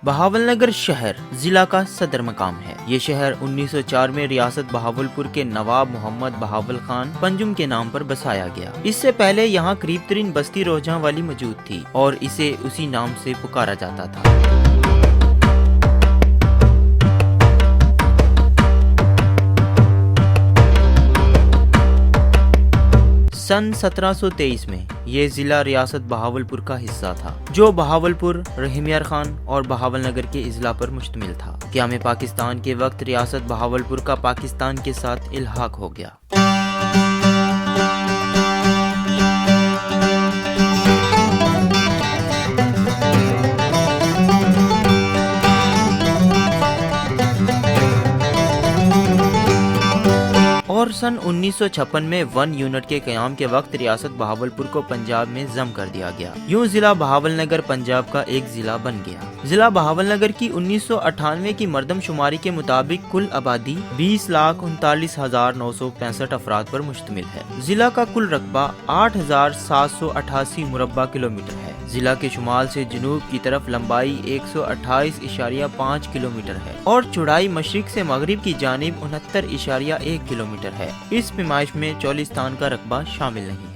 बहावलनगर शहर जिला का सदर मकाम है। ये शहर 1904 में रियासत बहावलपुर के नवाब मोहम्मद बहावल खान पंजुम के नाम पर बसाया गया। इससे पहले यहाँ करीब तरीन बस्ती रोजगां वाली मौजूद थी और इसे उसी नाम से पुकारा जाता था। सन 1723 में ये जिला रियासत बहावलपुर का हिस्सा था, जो बहावलपुर, रहीमियार खान और बहावलनगर के अजला पर मुश्तमिल था। क़याम पाकिस्तान के वक्त रियासत बहावलपुर का पाकिस्तान के साथ इल्हाक हो गया। और सन 1956 में 1 यूनिट के क़याम के वक्त रियासत बहावलपुर को पंजाब में जम कर दिया गया। यूं जिला बहावलनगर पंजाब का एक जिला बन गया। जिला बहावलनगर की 1998 की मर्दमशुमारी के मुताबिक कुल आबादी 20,39,965 अफराद पर मुश्तमिल है। जिला का कुल रकबा 8,788 मुरब्बा किलोमीटर है। जिला के शुमाल से जनूब की तरफ लंबाई 128.5 किलोमीटर है और चौड़ाई मशरिक से मगरिब की जानिब 69.1 किलोमीटर है। इस पैमाइश में चौलिस्तान का रकबा शामिल नहीं है।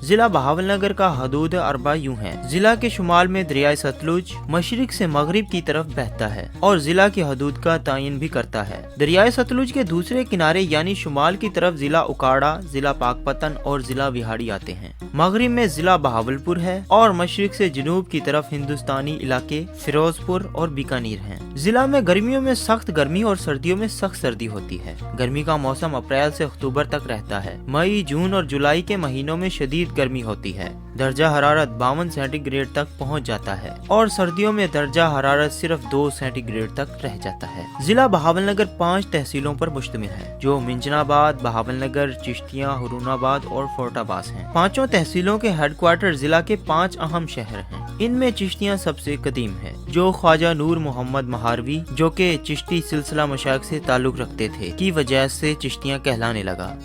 जिला बहावलनगर का हदूद अरबा यूं है। जिला के शुमाल में दरियाए सतलुज मशरिक से मगरिब की तरफ बहता है और जिला की हदूद का तयन भी करता है। दरियाए सतलुज के दूसरे किनारे यानी शुमाल की तरफ जिला उकाड़ा, जिला पाकपतन और जिला विहाड़ी आते हैं। मगरिब में जिला बहावलपुर है और मशरिक से जनूब की तरफ हिंदुस्तानी इलाके फिरोजपुर और बीकानेर हैं। जिला में गर्मियों में सख्त गर्मी और सर्दियों में सख्त सर्दी होती है। गर्मी का मौसम अप्रैल से अक्टूबर तक रहता है। मई, जून और जुलाई के महीनों में शदीद गर्मी होती है। दर्जा हरारत 52 सेंटीग्रेड तक पहुंच जाता है और सर्दियों में दर्जा हरारत सिर्फ 2 सेंटीग्रेड तक रह जाता है। जिला बहावलनगर 5 तहसीलों पर मुश्तमिल है, जो मिंजनाबाद, बहावलनगर, चिश्तियाँ, हुरूनाबाद और फोर्टाबास हैं। पांचों तहसीलों के हेडक्वार्टर जिला के 5 अहम शहर हैं। इनमें चिश्तियाँ सबसे कदीम है, जो ख्वाजा नूर मोहम्मद महारवी, जो के चिश्ती सिलसिला मशाइख से ताल्लुक रखते थे, की वजह से चिश्तियाँ कहलाने लगा।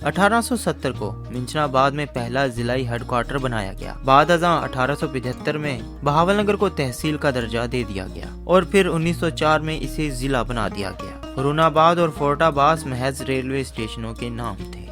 सन 1870 को मिंजनाबाद में पहला जिलाई हेडक्वार्टर बनाया गया। बाद अज़ां 1875 में बहावलनगर को तहसील का दर्जा दे दिया गया और फिर 1904 में इसे जिला बना दिया गया। हुरूनाबाद और फोर्टाबास महज रेलवे स्टेशनों के नाम थे।